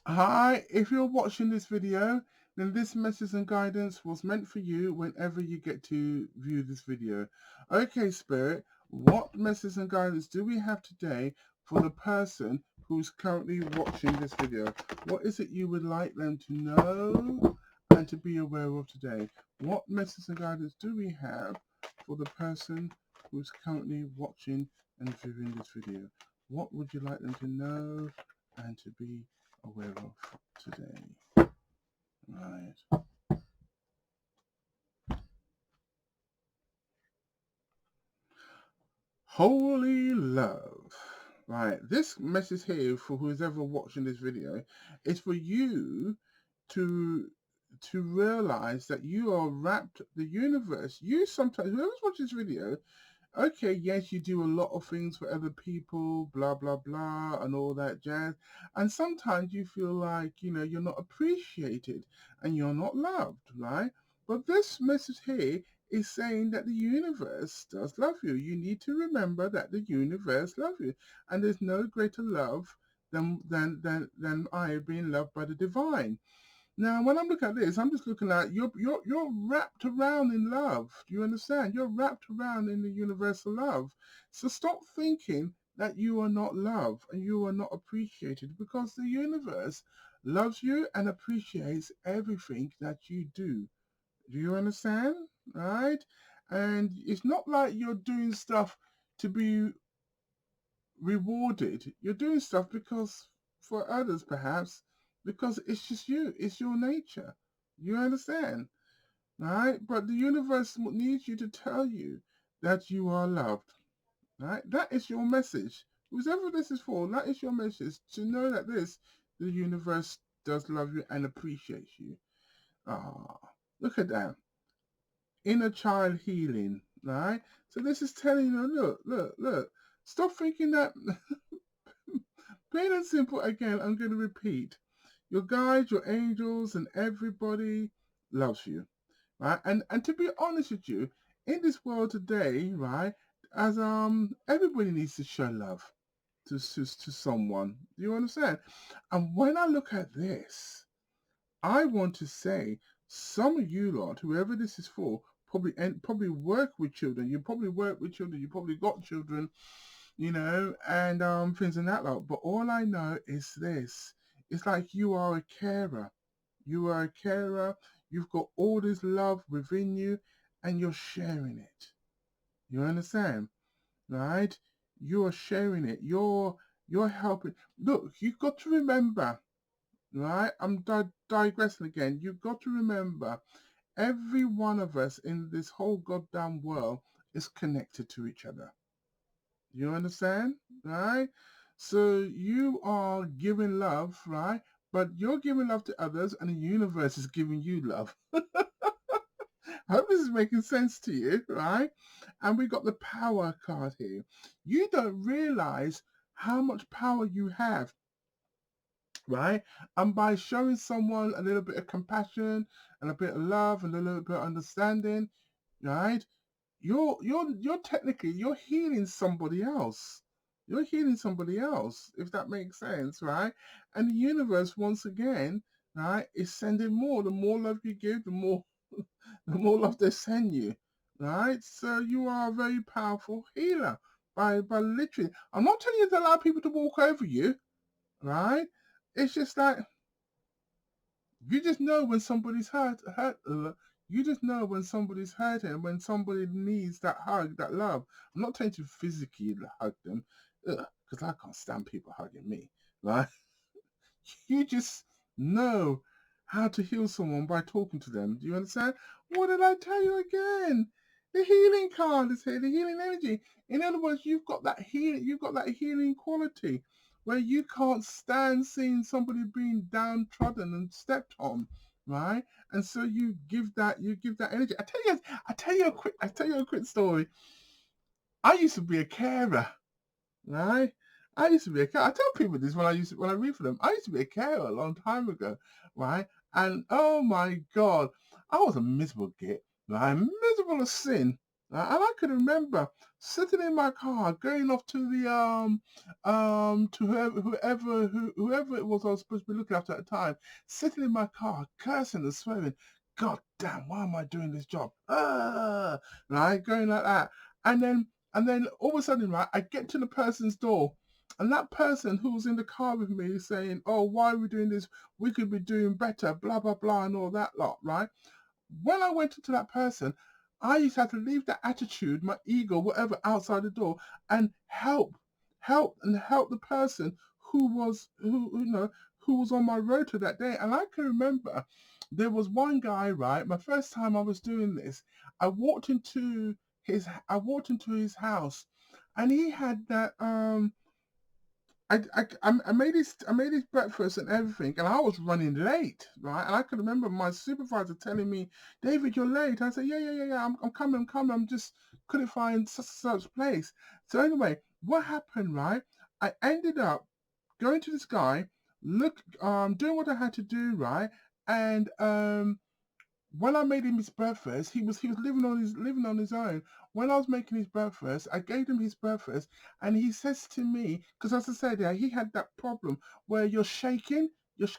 Hi, if you're watching this video, then this message and guidance was meant for you whenever you get to view this video. Okay, Spirit, what message and guidance do we have today for the person who's currently watching this video? What is it you would like them to know and to be aware of today? What message and guidance do we have for the person who's currently watching and viewing this video? What would you like them to know and to be aware of today? Right. Holy love. Right. This message here for who's ever watching this video is for you to realize that you are wrapped the universe. You sometimes whoever's watching this video, okay, yes, you do a lot of things for other people, blah blah blah and all that jazz. And sometimes you feel like, you're not appreciated and you're not loved, right? But this message here is saying that the universe does love you. You need to remember that the universe loves you. And there's no greater love than I being loved by the divine. Now, when I'm looking at this, I'm just looking at you're wrapped around in love. Do you understand? You're wrapped around in the universal love. So stop thinking that you are not loved and you are not appreciated, because the universe loves you and appreciates everything that you do. Do you understand? Right? And it's not like you're doing stuff to be rewarded. You're doing stuff because for others, perhaps, because it's just you. It's your nature. You understand, right? But the universe needs you to tell you that you are loved, right? That is your message. Whoever this is for, that is your message, to know that the universe does love you and appreciates you. Ah, look at that. Inner child healing, right? So this is telling you, look. Stop thinking that. Plain and simple again, I'm going to repeat. Your guides, your angels, and everybody loves you, right? And to be honest with you, in this world today, right, as everybody needs to show love to someone. Do you understand? And when I look at this, I want to say some of you lot, whoever this is for, probably work with children. You probably work with children. You probably got children, and things and that lot. But all I know is this: it's like you are a carer. You are a carer. You've got all this love within you, and you're sharing it. You understand, right? You are sharing it. You're helping. Look, you've got to remember, right? I'm digressing again. You've got to remember, every one of us in this whole goddamn world is connected to each other. You understand? Right? So you are giving love, right? But you're giving love to others and the universe is giving you love. I hope this is making sense to you, right? And we got the power card here. You don't realize how much power you have, right? And by showing someone a little bit of compassion and a bit of love and a little bit of understanding, right? You're technically you're healing somebody else. You're healing somebody else, if that makes sense, right? And the universe, once again, right, is sending more. The more love you give, the more the more love they send you, right? So you are a very powerful healer by literally. I'm not telling you to allow people to walk over you, right? It's just like you just know when somebody's hurt. You just know when somebody's hurting, when somebody needs that hug, that love. I'm not telling you to physically hug them, because I can't stand people hugging me, right? You just know how to heal someone by talking to them. Do you understand? What did I tell you again? The healing card is here, the healing energy. In other words, you've got that healing quality where you can't stand seeing somebody being downtrodden and stepped on, right? And so you give that energy. I tell you a quick story. I used to be a carer, right? I used to be a carer. I tell people this when I read for them. I used to be a carer a long time ago, right? And oh my God, I was a miserable git, right? Miserable as sin, And I can remember sitting in my car, going off to the to whoever it was I was supposed to be looking after at the time, sitting in my car, cursing and swearing, God damn, why am I doing this job? Right, going like that. And then all of a sudden, right, I get to the person's door. And that person who was in the car with me is saying, "Oh, why are we doing this? We could be doing better, blah blah blah," and all that lot, right? When I went into that person, I used to have to leave that attitude, my ego, whatever, outside the door and help the person who was on my rota that day. And I can remember there was one guy, right? My first time I was doing this, I walked into his house, and he had that I made his breakfast and everything, and I was running late, right? And I can remember my supervisor telling me, "David, you're late." I said, "Yeah, yeah, yeah, yeah. I'm coming. I'm coming. I'm just couldn't find such place." So anyway, what happened, right? I ended up going to this guy, doing what I had to do, right? And when I made him his breakfast, he was living on his own. When I was making his breakfast, I gave him his breakfast, and he says to me, because as I said, yeah, he had that problem where you're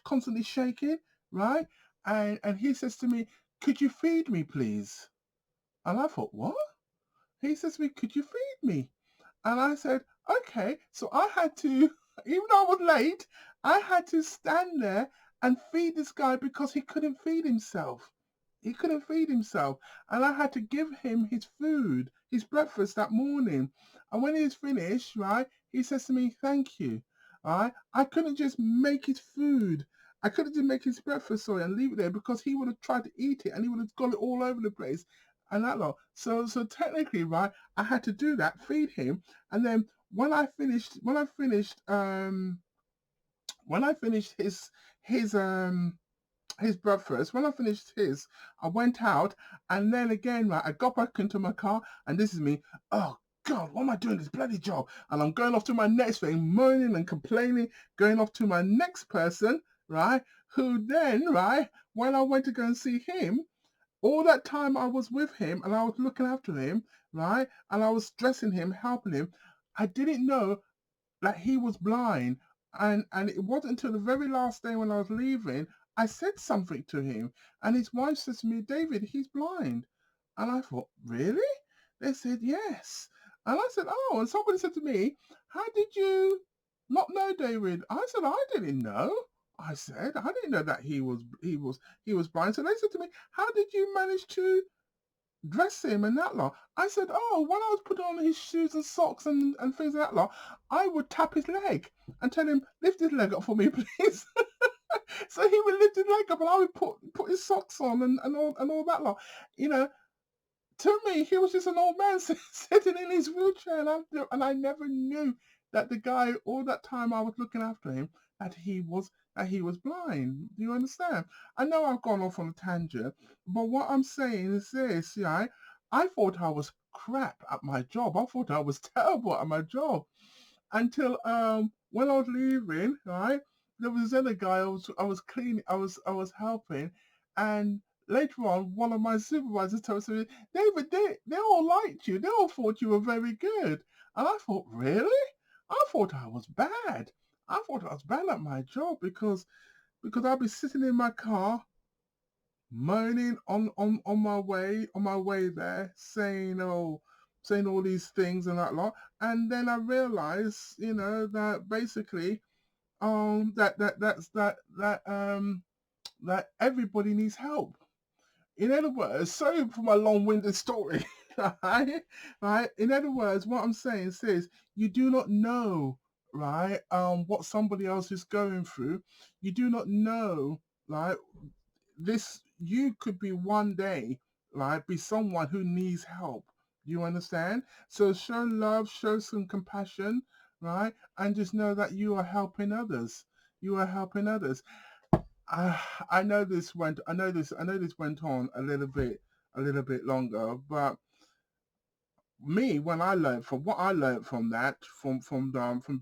constantly shaking, right? And he says to me, "Could you feed me, please?" And I thought, what? He says to me, "Could you feed me?" And I said, "Okay." So I had to, even though I was late, I had to stand there and feed this guy because he couldn't feed himself. He couldn't feed himself. And I had to give him his food, his breakfast that morning. And when he's finished, right, he says to me, "Thank you." Right? I couldn't just make his food. I couldn't just make his breakfast, sorry, and leave it there because he would have tried to eat it and he would have got it all over the place and that lot. So technically, right, I had to do that, feed him, and then when I finished his breakfast, when I finished his, I went out, and then again, right, I got back into my car, and this is me. Oh God, what am I doing this bloody job? And I'm going off to my next thing, moaning and complaining, going off to my next person, right? Who then, right, when I went to go and see him, all that time I was with him and I was looking after him, right? And I was dressing him, helping him. I didn't know that he was blind. And it wasn't until the very last day when I was leaving, I said something to him. And his wife says to me, "David, he's blind." And I thought, really? They said, "Yes." And I said, "Oh," and somebody said to me, "How did you not know, David?" I said, "I didn't know." I said, "I didn't know that he was blind." So they said to me, "How did you manage to dress him and that lot?" I said, "Oh, when I was putting on his shoes and socks and things like that lot, I would tap his leg and tell him, 'Lift his leg up for me, please.'" So he would lift his leg up and I would put his socks on and all that lot. You know, to me, he was just an old man sitting in his wheelchair, and I never knew that the guy all that time I was looking after him that he was blind. Do you understand? I know I've gone off on a tangent, but what I'm saying is this, yeah. I thought I was crap at my job. I thought I was terrible at my job until when I was leaving, right, there was this other guy I was cleaning, I was helping, and later on one of my supervisors told me, "David, they all liked you. They all thought you were very good." And I thought, really? I thought I was bad. I thought I was bad at my job because I'd be sitting in my car moaning on my way there, saying all these things and that lot. And then I realized, that basically that everybody needs help. In other words, sorry for my long-winded story, right? Right? In other words, what I'm saying says you do not know, right, what somebody else is going through. You do not know, right, this you could be one day, right, be someone who needs help. You understand? So show love, show some compassion, right, and just know that you are helping others. You are helping others. I know this went on a little bit longer, but me, when I learned from what I learned from that, from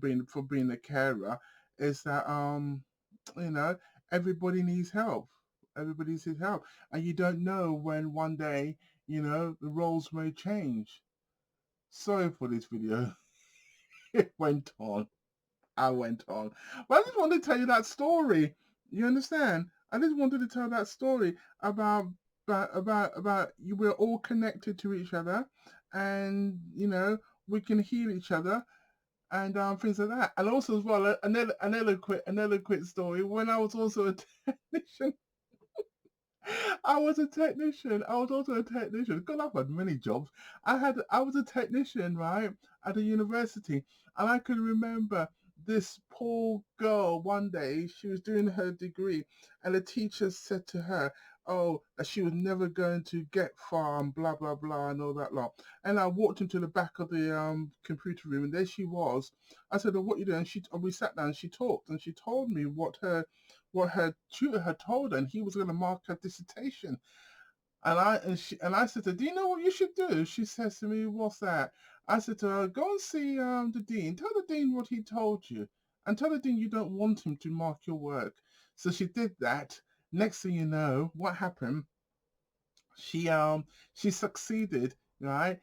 being a carer, is that you know, everybody needs help. Everybody needs help, and you don't know when one day. you know, the roles may change. Sorry for this video. It went on. I went on. But I just wanted to tell you that story. You understand? I just wanted to tell that story about you. We're all connected to each other, and you know we can heal each other and things like that. And also as well, another quick story. When I was also a technician, I was a technician. I was also a technician. God, I've had many jobs. I was a technician, right, at a university, and I can remember this poor girl one day. She was doing her degree, and the teacher said to her, "Oh, that she was never going to get far and blah blah blah and all that lot." And I walked into the back of the computer room, and there she was. I said, "Oh, what you doing?" And we sat down. And she talked, and she told me what her tutor had told her, and he was going to mark her dissertation. And I said to her, "Do you know what you should do?" She says to me, "What's that?" I said to her, "Go and see the dean. Tell the dean what he told you, and tell the dean you don't want him to mark your work." So she did that. Next thing you know, what happened? She she succeeded, right?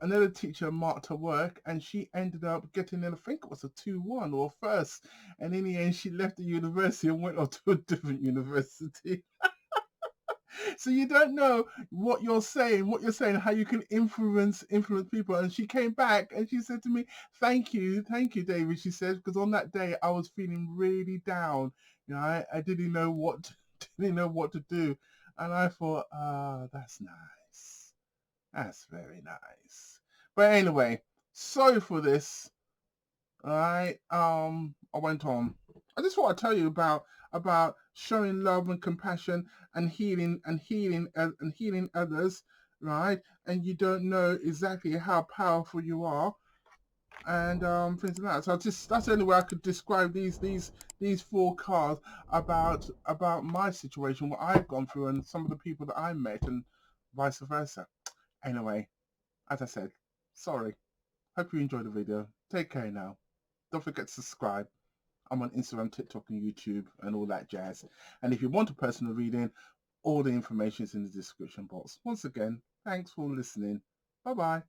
Another teacher marked her work, and she ended up getting, I think it was a 2-1 or first. And in the end, she left the university and went on to a different university. So you don't know what you're saying, how you can influence people. And she came back and she said to me, thank you, David." She said, "Because on that day I was feeling really down. You know, I didn't know what didn't know what to do." And I thought, "Ah, that's nice. That's very nice." But anyway, sorry for this. All right. I went on. I just want to tell you about showing love and compassion and healing others, right? And you don't know exactly how powerful you are, and things like that. So that's the only way I could describe these 4 cards about my situation, what I've gone through, and some of the people that I met, and vice versa. Anyway, as I said, sorry. Hope you enjoyed the video. Take care now. Don't forget to subscribe. I'm on Instagram, TikTok, and YouTube, and all that jazz. And if you want a personal reading, all the information is in the description box. Once again, thanks for listening. Bye-bye.